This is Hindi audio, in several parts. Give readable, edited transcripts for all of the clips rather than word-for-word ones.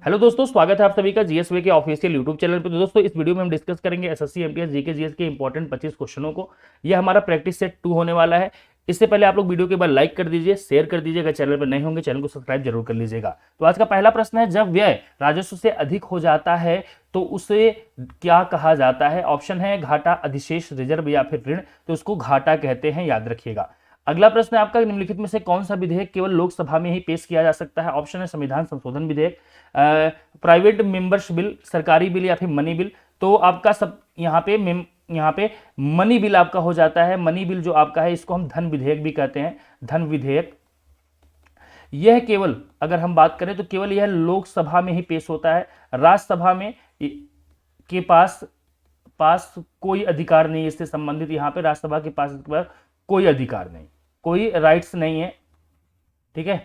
हेलो दोस्तों, स्वागत है आप सभी का जीएसवे के ऑफिशियल यूट्यूब चैनल पर। तो दोस्तों, इस वीडियो में हम डिस्कस करेंगे एसएससी एमटीएस जीके जीएस के इंपॉर्टेंट 25 क्वेश्चनों को। यह हमारा प्रैक्टिस सेट 2 होने वाला है। इससे पहले आप लोग वीडियो के बाद लाइक कर दीजिए, शेयर कर दीजिएगा। अगर चैनल पर नए होंगे चैनल को सब्सक्राइब जरूर कर लीजिएगा। तो आज का पहला प्रश्न है, जब व्यय राजस्व से अधिक हो जाता है तो उसे क्या कहा जाता है? ऑप्शन है घाटा, अधिशेष, रिजर्व या फिर ऋण। तो उसको घाटा कहते हैं, याद रखिएगा। अगला प्रश्न है आपका, निम्नलिखित में से कौन सा विधेयक केवल लोकसभा में ही पेश किया जा सकता है? ऑप्शन है संविधान संशोधन विधेयक, प्राइवेट मेंबर्स बिल, सरकारी बिल या फिर मनी बिल। तो आपका सब यहाँ पे मनी बिल आपका हो जाता है। मनी बिल जो आपका है इसको हम धन विधेयक भी कहते हैं, धन विधेयक। यह केवल, अगर हम बात करें तो केवल यह लोकसभा में ही पेश होता है। राज्यसभा में के पास कोई अधिकार नहीं इससे संबंधित। यहाँ पे राज्यसभा के पास कोई अधिकार नहीं, कोई राइट्स नहीं है। ठीक है,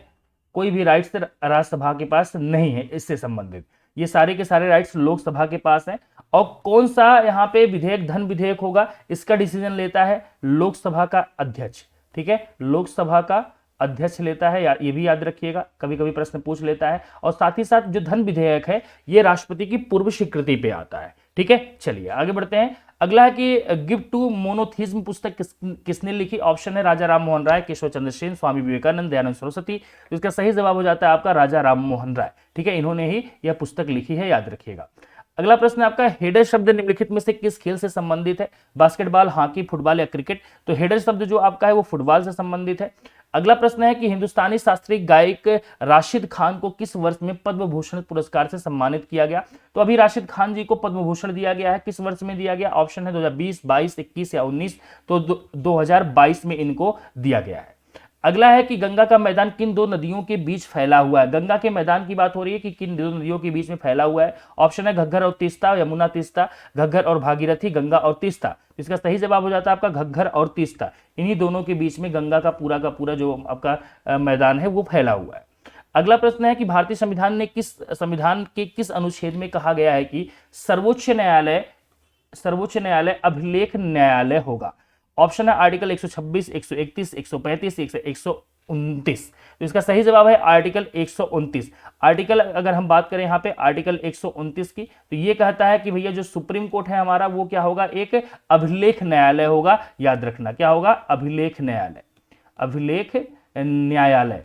कोई भी राइट्स राज्यसभा के पास नहीं है इससे संबंधित। ये सारे के सारे राइट्स लोकसभा के पास हैं। और कौन सा यहाँ पे विधेयक धन विधेयक होगा, इसका डिसीजन लेता है लोकसभा का अध्यक्ष। ठीक है, लोकसभा का अध्यक्ष लेता है, ये भी याद रखिएगा, कभी कभी प्रश्न पूछ लेता है। और साथ ही साथ जो धन विधेयक है ये राष्ट्रपति की पूर्व स्वीकृति पे आता है। ठीक है, चलिए आगे बढ़ते हैं। अगला है कि गिफ्ट टू मोनोथिज्म पुस्तक किसने लिखी? ऑप्शन है राजा राम मोहन राय, केशव चंद्र सेन, स्वामी विवेकानंद, दयानंद सरस्वती। तो इसका सही जवाब हो जाता है आपका राजा राम मोहन राय। ठीक है, इन्होंने ही यह पुस्तक लिखी है, याद रखिएगा। अगला प्रश्न आपका, हेडर शब्द निम्नलिखित में से किस खेल से संबंधित है? बास्केटबॉल, हॉकी, फुटबॉल या क्रिकेट। तो हेडर शब्द जो आपका है वो फुटबॉल से संबंधित है। अगला प्रश्न है कि हिंदुस्तानी शास्त्रीय गायक राशिद खान को किस वर्ष में पद्म भूषण पुरस्कार से सम्मानित किया गया? तो अभी राशिद खान जी को पद्म भूषण दिया गया है, किस वर्ष में दिया गया? ऑप्शन है 2020, 22, 21 या 19। तो 2022 में इनको दिया गया है। अगला है कि गंगा का मैदान किन दो नदियों के बीच फैला हुआ है? गंगा के मैदान की बात हो रही है कि किन दो नदियों के बीच में फैला हुआ है? ऑप्शन है घग्गर और तीस्ता, यमुना तीस्ता, घग्गर और भागीरथी, गंगा और तीस्ता। इसका सही जवाब हो जाता है आपका घग्गर और तीस्ता। इन्हीं दोनों के बीच में गंगा का पूरा जो आपका मैदान है वो फैला हुआ है। अगला प्रश्न है कि भारतीय संविधान के किस अनुच्छेद में कहा गया है कि सर्वोच्च न्यायालय अभिलेख न्यायालय होगा? ऑप्शन है आर्टिकल 126, 131, 135, 129। तो इसका सही जवाब है आर्टिकल 129। आर्टिकल अगर हम बात करें यहाँ पे आर्टिकल 129 की, तो ये कहता है कि भैया जो सुप्रीम कोर्ट है हमारा वो क्या होगा? एक अभिलेख न्यायालय होगा। याद रखना क्या होगा? अभिलेख न्यायालय, अभिलेख न्यायालय।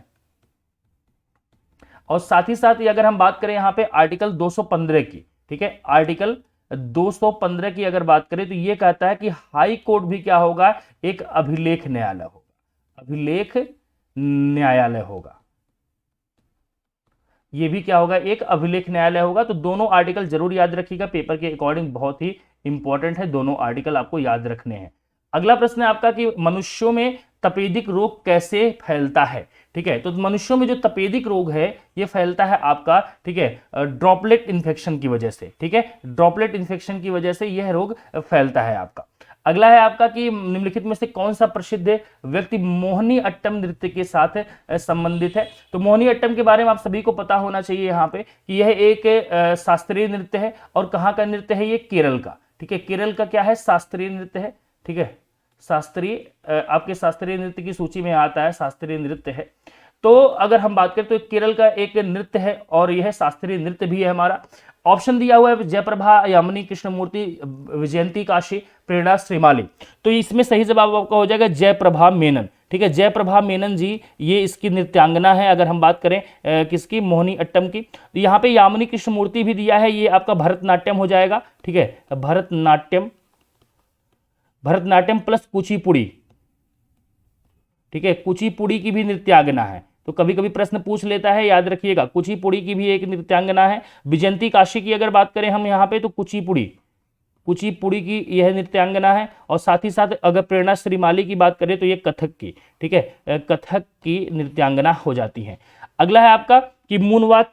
और साथ ही साथ अगर हम बात करें यहाँ पे आर्टिकल 215 की, ठीक है, आर्टिकल 215 की अगर बात करें तो यह कहता है कि हाई कोर्ट भी क्या होगा? एक अभिलेख न्यायालय होगा, अभिलेख न्यायालय होगा। यह भी क्या होगा? एक अभिलेख न्यायालय होगा। तो दोनों आर्टिकल जरूर याद रखिएगा, पेपर के अकॉर्डिंग बहुत ही इंपॉर्टेंट है, दोनों आर्टिकल आपको याद रखने हैं। अगला प्रश्न है आपका कि मनुष्यों में तपेदिक रोग कैसे फैलता है? ठीक है, तो मनुष्यों में जो तपेदिक रोग है ये फैलता है आपका, ठीक है, ड्रॉपलेट इन्फेक्शन की वजह से। ठीक है, ड्रॉपलेट इन्फेक्शन की वजह से यह रोग फैलता है आपका। अगला है आपका कि निम्नलिखित में से कौन सा प्रसिद्ध व्यक्ति मोहिनी अट्टम नृत्य के साथ संबंधित है? तो मोहिनी अट्टम के बारे में आप सभी को पता होना चाहिए यहाँ पे कि यह एक शास्त्रीय नृत्य है। और कहाँ का नृत्य है? ये केरल का। ठीक है, केरल का क्या है? शास्त्रीय नृत्य है। ठीक है, शास्त्रीय आपके शास्त्रीय नृत्य की सूची में आता है, शास्त्रीय नृत्य है। तो अगर हम बात करें तो केरल का एक नृत्य है और यह शास्त्रीय नृत्य भी है हमारा। ऑप्शन दिया हुआ है जयप्रभा, यामिनी कृष्णमूर्ति, विजयंती काशी, प्रेरणा श्रीमाली। तो इसमें सही जवाब आपका हो जाएगा जयप्रभा मेनन। ठीक है, जयप्रभा मेनन जी ये इसकी नृत्यांगना है। अगर हम बात करें किसकी? मोहिनी अट्टम की। तो यहाँ पे यामिनी कृष्णमूर्ति भी दिया है, ये आपका भरतनाट्यम हो जाएगा। ठीक है, भरतनाट्यम प्लस कुचिपुड़ी। ठीक है, कुचिपुड़ी की भी नृत्यांगना है। तो कभी कभी प्रश्न पूछ लेता है, याद रखिएगा, कुचिपुड़ी की भी एक नृत्यांगना है। विजयंती काशी की अगर बात करें हम यहाँ पे तो कुचिपुड़ी की यह नृत्यांगना है। और साथ ही साथ अगर प्रेरणा श्रीमाली की बात करें तो ये कथक की, ठीक है, कथक की नृत्यांगना हो जाती है। अगला है आपका कि मूनवॉक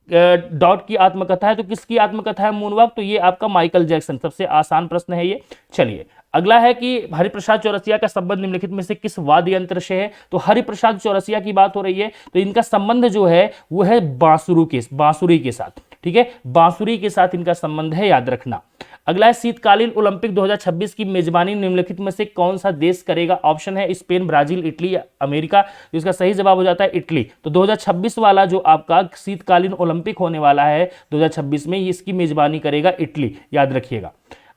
डॉट की आत्मकथा है। तो किसकी आत्मकथा है मूनवॉक? तो ये आपका माइकल जैक्सन। सबसे आसान प्रश्न है ये। चलिए अगला है कि हरिप्रसाद चौरसिया का संबंध निम्नलिखित में से किस वाद्य यंत्र से है? तो हरिप्रसाद चौरसिया की बात हो रही है, तो इनका संबंध जो है वो है बांसुरी के साथ। ठीक है, बांसुरी के साथ इनका संबंध है, याद रखना। अगला है शीतकालीन ओलंपिक 2026 की मेजबानी निम्नलिखित में से कौन सा देश करेगा? ऑप्शन है स्पेन, ब्राजील, इटली या अमेरिका। तो इसका सही जवाब हो जाता है इटली। तो 2026 वाला जो आपका शीतकालीन ओलंपिक होने वाला है 2026 में, इसकी मेजबानी करेगा इटली, याद रखिएगा।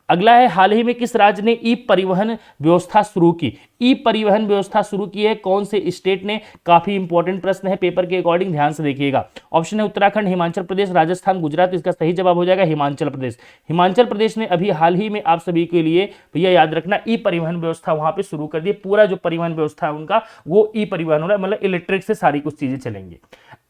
अगला है हाल ही में किस राज्य ने ई परिवहन व्यवस्था शुरू की? ई परिवहन व्यवस्था शुरू की है कौन से स्टेट ने? काफी इंपॉर्टेंट प्रश्न है पेपर के अकॉर्डिंग, ध्यान से देखिएगा। ऑप्शन है उत्तराखंड, हिमाचल प्रदेश, राजस्थान, गुजरात। इसका सही जवाब हो जाएगा हिमाचल प्रदेश। हिमाचल प्रदेश ने अभी हाल ही में आप सभी के लिए भैया याद रखना ई परिवहन व्यवस्था वहां पे शुरू कर दी। पूरा जो परिवहन व्यवस्था है उनका वो ई परिवहन हो रहा है, मतलब इलेक्ट्रिक से सारी कुछ चीजें चलेंगी।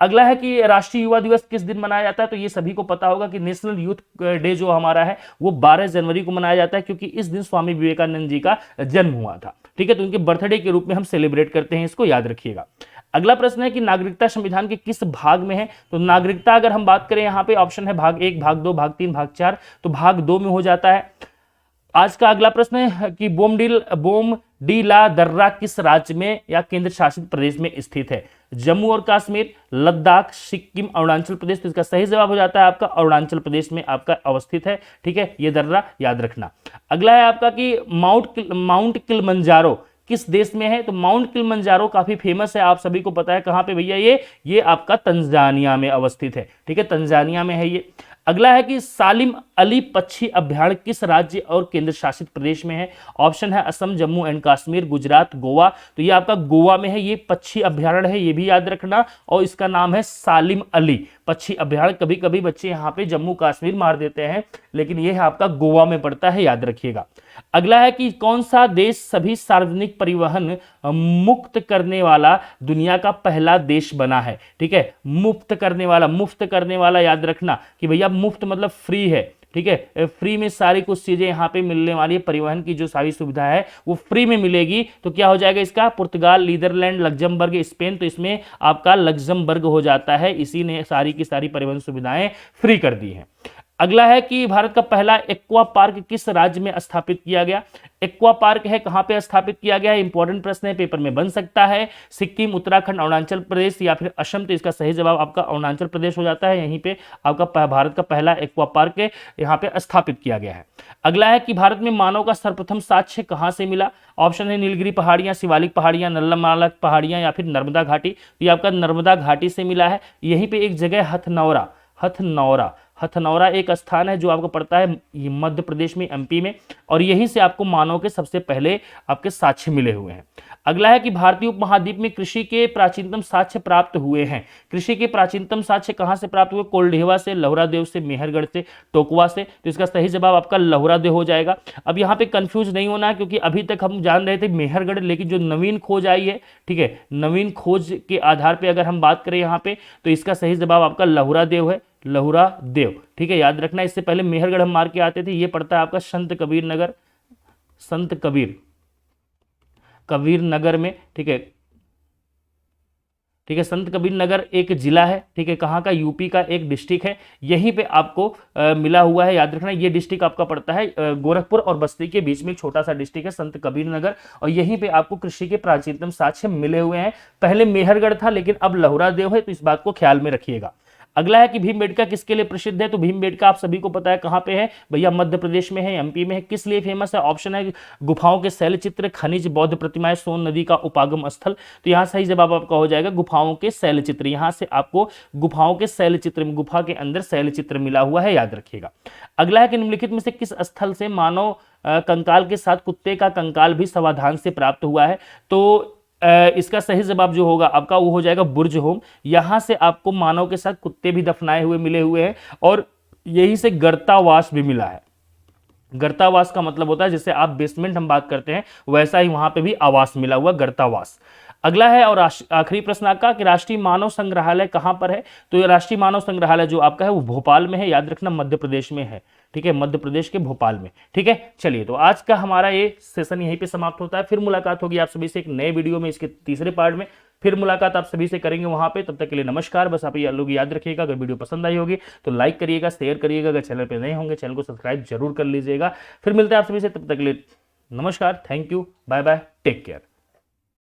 अगला है कि राष्ट्रीय युवा दिवस किस दिन मनाया जाता है? तो ये सभी को पता होगा कि नेशनल यूथ डे जो हमारा है वो 12 जनवरी को मनाया जाता है, क्योंकि इस दिन स्वामी विवेकानंद जी का जन्म हुआ था। ठीक है, तो उनके बर्थडे के रूप में हम सेलिब्रेट करते हैं, इसको याद रखिएगा। अगला प्रश्न है कि नागरिकता संविधान के किस भाग में है? तो नागरिकता अगर हम बात करें यहाँ पे ऑप्शन है भाग 1, भाग 2, भाग 3, भाग 4। तो भाग 2 में हो जाता है। आज का अगला प्रश्न है कि बोमडीला दर्रा किस राज्य में या केंद्र शासित प्रदेश में स्थित है? जम्मू और कश्मीर, लद्दाख, सिक्किम, अरुणाचल प्रदेश। तो इसका सही जवाब हो जाता है आपका अरुणाचल प्रदेश में आपका अवस्थित है। ठीक है, ये दर्रा याद रखना। अगला है आपका कि माउंट किलिमंजारो किस देश में है? तो माउंट किलिमंजारो काफी फेमस है, आप सभी को पता है। कहां पे भैया? ये आपका तंजानिया में अवस्थित है। ठीक है, तंजानिया में है ये। अगला है कि सालिम अली पक्षी अभ्यारण्य किस राज्य और केंद्र शासित प्रदेश में है? ऑप्शन है असम, जम्मू एंड कश्मीर, गुजरात, गोवा। तो ये आपका गोवा में है, ये पक्षी अभ्यारण्य है, ये भी याद रखना। और इसका नाम है सालिम अली पक्षी अभ्यारण्य। कभी कभी बच्चे यहाँ पे जम्मू कश्मीर मार देते हैं, लेकिन ये आपका गोवा में पड़ता है, याद रखिएगा। अगला है कि कौन सा देश सभी सार्वजनिक परिवहन मुक्त करने वाला दुनिया का पहला देश बना है? ठीक है, मुफ्त करने वाला याद रखना कि भैया मुफ्त मतलब फ्री है। ठीक है, फ्री में सारी कुछ चीजें यहाँ पे मिलने वाली है, परिवहन की जो सारी सुविधा है वो फ्री में मिलेगी। तो क्या हो जाएगा इसका? पुर्तगाल, नीदरलैंड, लग्जमबर्ग, स्पेन। तो इसमें आपका लग्जमबर्ग हो जाता है, इसी ने सारी की सारी परिवहन सुविधाएं फ्री कर दी हैं। अगला है कि भारत का पहला एक्वा पार्क किस राज्य में स्थापित किया गया? एक्वा पार्क है कहां पे स्थापित किया गया है? इंपॉर्टेंट प्रश्न है, पेपर में बन सकता है। सिक्किम, उत्तराखंड, अरुणाचल प्रदेश या फिर असम। तो इसका सही जवाब आपका अरुणाचल प्रदेश हो जाता है। यहीं पे आपका भारत का पहला एक्वा पार्क यहाँ पे स्थापित किया गया है। अगला है कि भारत में मानव का सर्वप्रथम साक्ष्य कहां से मिला? ऑप्शन है नीलगिरी पहाड़ियां, शिवालिक पहाड़ियां, नल्लामाला पहाड़ियां या फिर नर्मदा घाटी। तो ये आपका नर्मदा घाटी से मिला है। यहीं पे एक जगह हथनौरा एक स्थान है जो आपको पड़ता है मध्य प्रदेश में, एमपी में, और यहीं से आपको मानव के सबसे पहले आपके साक्ष्य मिले हुए हैं। अगला है कि भारतीय उपमहाद्वीप में कृषि के प्राचीनतम साक्ष्य प्राप्त हुए हैं। कृषि के प्राचीनतम साक्ष्य कहां से प्राप्त हुए? कोल्डेवा से, लहुरादेव से, मेहरगढ़ से, टोकवा से। तो इसका सही जवाब आपका लहुरादेव हो जाएगा। अब यहाँ पे कंफ्यूज नहीं होना, क्योंकि अभी तक हम जान रहे थे मेहरगढ़, लेकिन जो नवीन खोज आई है, ठीक है, नवीन खोज के आधार पर अगर हम बात करें यहाँ पे, तो इसका सही जवाब आपका लहुरादेव है, लहुरादेव। ठीक है, याद रखना। इससे पहले मेहरगढ़ हम मार के आते थे, ये पड़ता है आपका संत कबीर नगर, संत कबीर नगर में। ठीक है, संत कबीर नगर एक जिला है। ठीक है, कहाँ का? यूपी का एक डिस्ट्रिक्ट है, यहीं पे आपको मिला हुआ है, याद रखना। ये डिस्ट्रिक्ट आपका पड़ता है गोरखपुर और बस्ती के बीच में एक छोटा सा डिस्ट्रिक्ट है संत कबीर नगर, और यहीं पे आपको कृषि के प्राचीनतम साक्ष्य मिले हुए हैं। पहले मेहरगढ़ था, लेकिन अब लहुरादेव है, तो इस बात को ख्याल में रखिएगा। अगला है कि भीमबेटका किसके लिए प्रसिद्ध है? तो भीमबेटका आप सभी को पता है कहां पे है भैया? मध्य प्रदेश में है, एमपी में है। किस लिए फेमस है? ऑप्शन है गुफाओं के शैल चित्र, खनिज, बौद्ध प्रतिमाएं, सोन नदी का उपागम स्थल। तो यहां सही जवाब आपका हो जाएगा गुफाओं के शैल चित्र। यहां से आपको गुफाओं के शैल चित्र में, गुफा के अंदर शैल चित्र मिला हुआ है, याद रखिएगा। अगला है कि निम्नलिखित में से किस स्थल से मानव कंकाल के साथ कुत्ते का कंकाल भी सावधान से प्राप्त हुआ है? तो इसका सही जवाब जो होगा आपका वो हो जाएगा बुर्ज होम। यहां से आपको मानव के साथ कुत्ते भी दफनाए हुए मिले हुए हैं, और यहीं से गर्तावास भी मिला है। गर्तावास का मतलब होता है जैसे आप बेसमेंट हम बात करते हैं, वैसा ही वहां पे भी आवास मिला हुआ, गर्तावास। अगला है और आखिरी प्रश्न आपका कि राष्ट्रीय मानव संग्रहालय कहां पर है? तो ये राष्ट्रीय मानव संग्रहालय जो आपका है वो भोपाल में है, याद रखना, मध्य प्रदेश में है। ठीक है, मध्य प्रदेश के भोपाल में। ठीक है, चलिए, तो आज का हमारा ये सेशन यहीं पे समाप्त होता है। फिर मुलाकात होगी आप सभी से एक नए वीडियो में, इसके तीसरे पार्ट में फिर मुलाकात आप सभी से करेंगे वहां पे। तब तक के लिए नमस्कार। बस आप ये लोग याद रखिएगा, अगर वीडियो पसंद आई होगी तो लाइक करिएगा, शेयर करिएगा, अगर चैनल पे नए होंगे चैनल को सब्सक्राइब जरूर कर लीजिएगा। फिर मिलते हैं आप सभी से, तब तक के लिए नमस्कार, thank you, bye bye, take care.